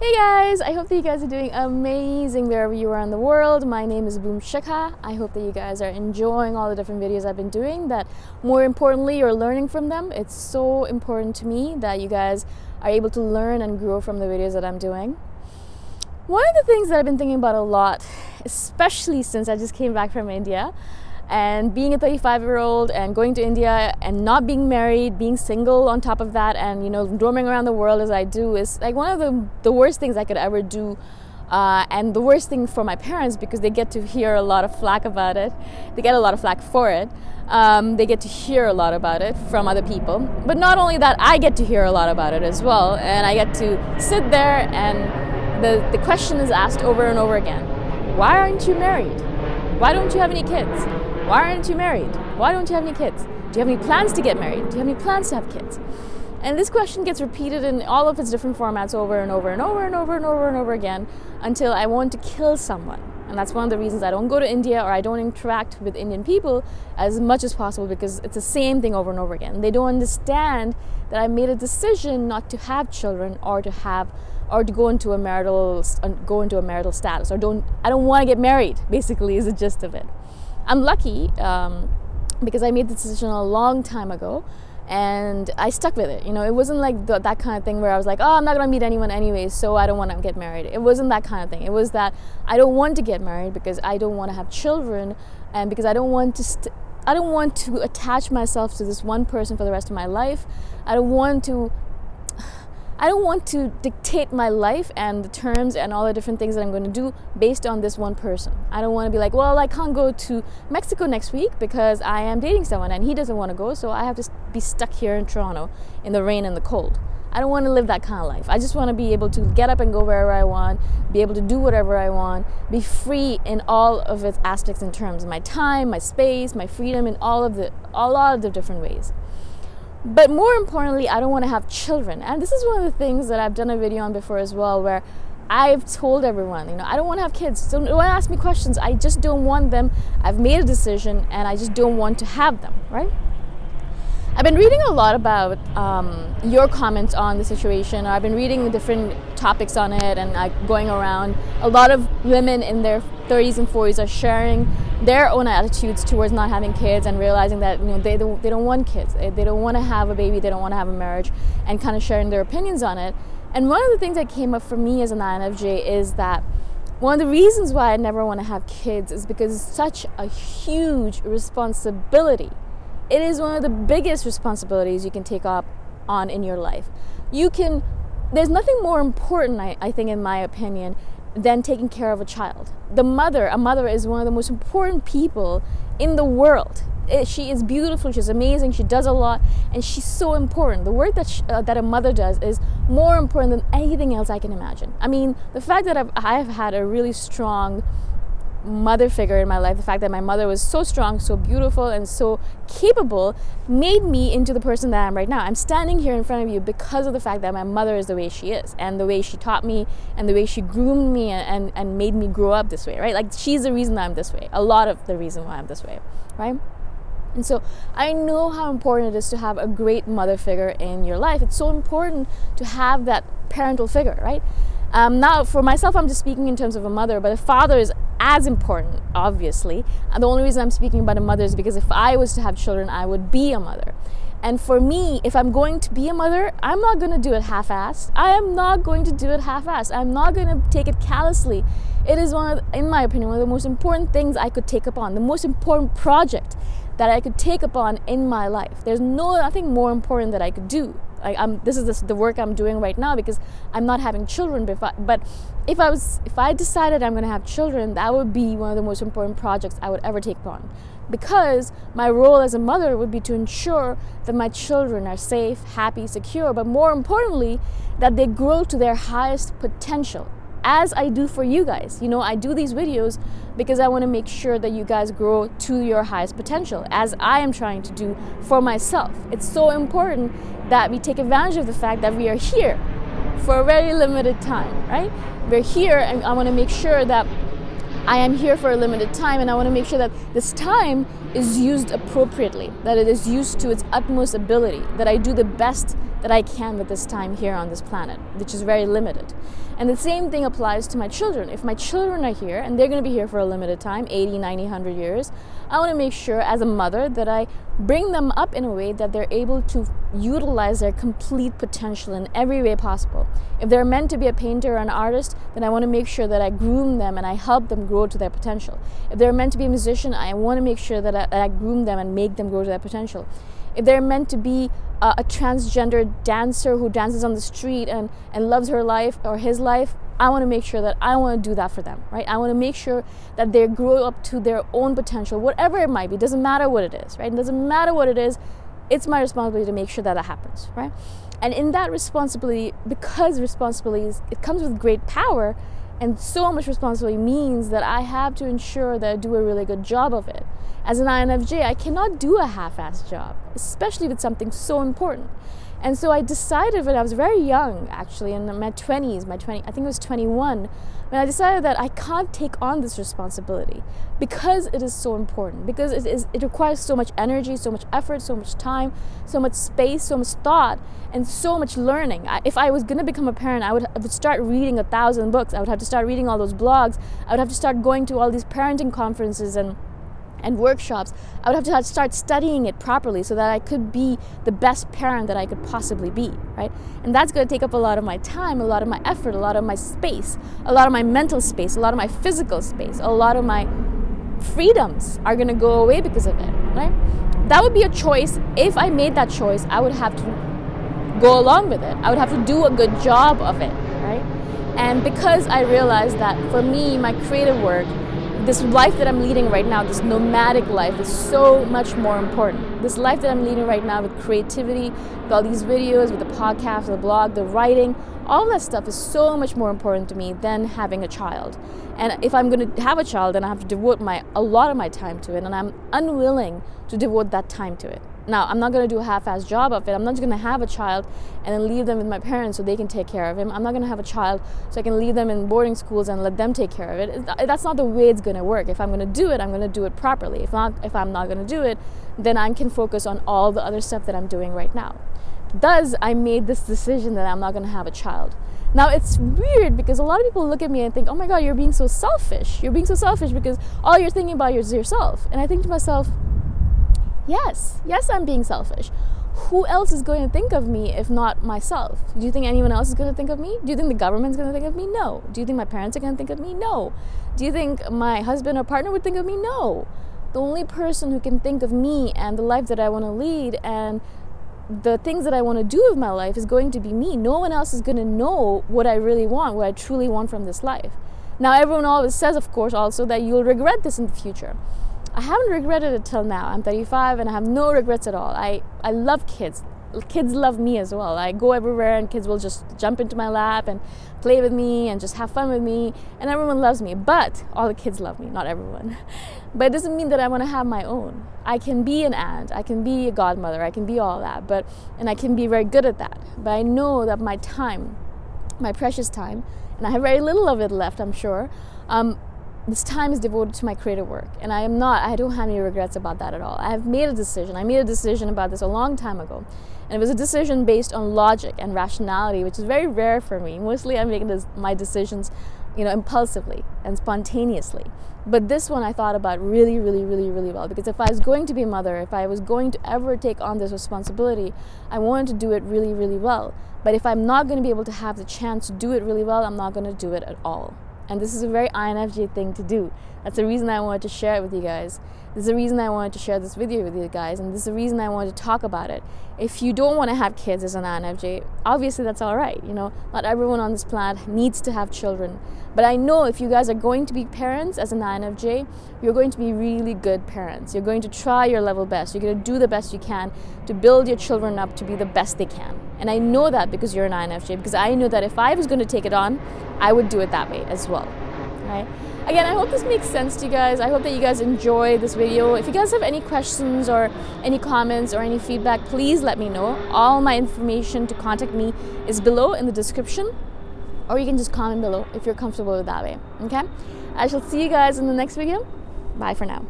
Hey guys, I hope that you guys are doing amazing wherever you are in the world. My name is Shikha. I hope that you guys are enjoying all the different videos I've been doing, that more importantly you're learning from them. It's so important to me that you guys are able to learn and grow from the videos that I'm doing. One of the things that I've been thinking about a lot, especially since I just came back from India, and being a 35-year-old and going to India and not being married, being single on top of that, and roaming around the world as I do, is like one of the worst things I could ever do, and the worst thing for my parents, because they get to hear a lot of flack about it. They get a lot of flack for it. They get to hear a lot about it from other people, but not only that, I get to hear a lot about it as well, and I get to sit there and the question is asked over and over again: why aren't you married? Why don't you have any kids? Why aren't you married? Why don't you have any kids? Do you have any plans to get married? Do you have any plans to have kids? And this question gets repeated in all of its different formats over and over and over and over and over and over again until I want to kill someone. And that's one of the reasons I don't go to India, or I don't interact with Indian people as much as possible, because it's the same thing over and over again. They don't understand that I made a decision not to have children, or to go into a marital status, or I don't want to get married, basically, is the gist of it. I'm lucky because I made the decision a long time ago, and I stuck with it. It wasn't like that kind of thing where I was like, oh, I'm not going to meet anyone anyways, so I don't want to get married. It wasn't that kind of thing. It was that I don't want to get married because I don't want to have children, and because I don't want to attach myself to this one person for the rest of my life. I don't want to dictate my life and the terms and all the different things that I'm going to do based on this one person. I don't want to be like, well, I can't go to Mexico next week because I am dating someone and he doesn't want to go, so I have to be stuck here in Toronto in the rain and the cold. I don't want to live that kind of life. I just want to be able to get up and go wherever I want, be able to do whatever I want, be free in all of its aspects in terms of my time, my space, my freedom, in a lot of the different ways. But more importantly, I don't want to have children. And this is one of the things that I've done a video on before as well, where I've told everyone, I don't want to have kids. So don't ask me questions. I just don't want them. I've made a decision and I just don't want to have them, right? I've been reading a lot about your comments on the situation. I've been reading different topics on it and going around. A lot of women in their 30s and 40s are sharing their own attitudes towards not having kids and realizing that they don't want kids. They don't want to have a baby. They don't want to have a marriage, and kind of sharing their opinions on it. And one of the things that came up for me as an INFJ is that one of the reasons why I never want to have kids is because it's such a huge responsibility. It is one of the biggest responsibilities you can take up on in your life. There's nothing more important, I think, in my opinion, than taking care of a child. A mother is one of the most important people in the world. She is beautiful, she's amazing, she does a lot, and she's so important. The work that a mother does is more important than anything else I can imagine. I mean, the fact that I've had a really strong mother figure in my life, the fact that my mother was so strong, so beautiful, and so capable, made me into the person that I am right now. I'm standing here in front of you because of the fact that my mother is the way she is, and the way she taught me, and the way she groomed me and made me grow up this way, right? Like, she's the reason that I'm this way, a lot of the reason why I'm this way, right? And so I know how important it is to have a great mother figure in your life. It's so important to have that parental figure, right? Now, for myself, I'm just speaking in terms of a mother, but a father is as important, obviously. And the only reason I'm speaking about a mother is because if I was to have children, I would be a mother. And for me, if I'm going to be a mother, I'm not going to do it half-assed. I am not going to do it half-assed. I'm not going to take it callously. It is in my opinion, one of the most important things I could take upon, the most important project that I could take upon in my life. There's nothing more important that I could do. This is the work I'm doing right now because I'm not having children. But if I decided I'm going to have children, that would be one of the most important projects I would ever take upon. Because my role as a mother would be to ensure that my children are safe, happy, secure, but more importantly, that they grow to their highest potential. As I do for you guys. I do these videos because I want to make sure that you guys grow to your highest potential, as I am trying to do for myself. It's so important that we take advantage of the fact that we are here for a very limited time, right? We're here, and I want to make sure that I am here for a limited time, and I want to make sure that this time is used appropriately, that it is used to its utmost ability, that I do the best that I can with this time here on this planet, which is very limited. And the same thing applies to my children. If my children are here and they're going to be here for a limited time, 80, 90, 100 years, I want to make sure as a mother that I bring them up in a way that they're able to utilize their complete potential in every way possible. If they're meant to be a painter or an artist, then I want to make sure that I groom them and I help them grow to their potential. If they're meant to be a musician, I want to make sure that I groom them and make them grow to their potential. If they're meant to be a transgender dancer who dances on the street and loves her life or his life, I want to make sure that I want to do that for them, right? I want to make sure that they grow up to their own potential, whatever it might be. It doesn't matter what it is, right? It doesn't matter what it is. It's my responsibility to make sure that happens, right? And in that responsibility, because responsibility it comes with great power, and so much responsibility means that I have to ensure that I do a really good job of it. As an INFJ, I cannot do a half-assed job, especially with something so important. And so I decided when I was very young, actually, in my 20s, I think it was 21, when I decided that I can't take on this responsibility because it is so important, because it requires so much energy, so much effort, so much time, so much space, so much thought, and so much learning. If I was going to become a parent, I would start reading 1,000 books. I would have to start reading all those blogs. I would have to start going to all these parenting conferences and workshops. I would have to start studying it properly so that I could be the best parent that I could possibly be, right? And that's going to take up a lot of my time, a lot of my effort, a lot of my space, a lot of my mental space, a lot of my physical space, a lot of my freedoms are going to go away because of it, right? That would be a choice. If I made that choice, I would have to go along with it. I would have to do a good job of it, right? And because I realized that for me, my creative work, this life that I'm leading right now, this nomadic life, is so much more important. This life that I'm leading right now with creativity, with all these videos, with the podcast, the blog, the writing, all that stuff is so much more important to me than having a child. And if I'm going to have a child, then I have to devote a lot of my time to it, and I'm unwilling to devote that time to it. Now, I'm not going to do a half-assed job of it. I'm not just going to have a child and then leave them with my parents so they can take care of him. I'm not going to have a child so I can leave them in boarding schools and let them take care of it. That's not the way it's going to work. If I'm going to do it, I'm going to do it properly. If I'm not going to do it, then I can focus on all the other stuff that I'm doing right now. Thus, I made this decision that I'm not going to have a child. Now, it's weird because a lot of people look at me and think, oh my God, you're being so selfish. You're being so selfish because all you're thinking about is yourself. And I think to myself, yes, I'm being selfish. Who else is going to think of me if not myself? Do you think anyone else is going to think of me? Do you think the government's going to think of me? No. Do you think my parents are going to think of me? No. Do you think my husband or partner would think of me? No. The only person who can think of me and the life that I want to lead and the things that I want to do with my life is going to be me. No one else is going to know what I really want, what I truly want from this life. Now, everyone always says, of course, also that you'll regret this in the future. I haven't regretted it till now. I'm 35 and I have no regrets at all. I love kids. Kids love me as well. I go everywhere and kids will just jump into my lap and play with me and just have fun with me, and everyone loves me. But all the kids love me, not everyone. But it doesn't mean that I want to have my own. I can be an aunt, I can be a godmother, I can be all that, and I can be very good at that. But I know that my time, my precious time, and I have very little of it left, I'm sure, this time is devoted to my creative work, and I don't have any regrets about that at all. I have made a decision. I made a decision about this a long time ago, and it was a decision based on logic and rationality, which is very rare for me. Mostly I'm making my decisions, impulsively and spontaneously. But this one I thought about really, really, really, really well, because if I was going to be a mother, if I was going to ever take on this responsibility, I wanted to do it really, really well. But if I'm not going to be able to have the chance to do it really well, I'm not going to do it at all. And this is a very INFJ thing to do. That's the reason I wanted to share it with you guys. This is the reason I wanted to share this video with you guys. And this is the reason I wanted to talk about it. If you don't want to have kids as an INFJ, obviously that's all right. Not everyone on this planet needs to have children. But I know if you guys are going to be parents as an INFJ, you're going to be really good parents. You're going to try your level best. You're going to do the best you can to build your children up to be the best they can. And I know that because you're an INFJ, because I know that if I was going to take it on, I would do it that way as well, right? Again, I hope this makes sense to you guys. I hope that you guys enjoy this video. If you guys have any questions or any comments or any feedback, please let me know. All my information to contact me is below in the description, or you can just comment below if you're comfortable with that way, okay? I shall see you guys in the next video. Bye for now.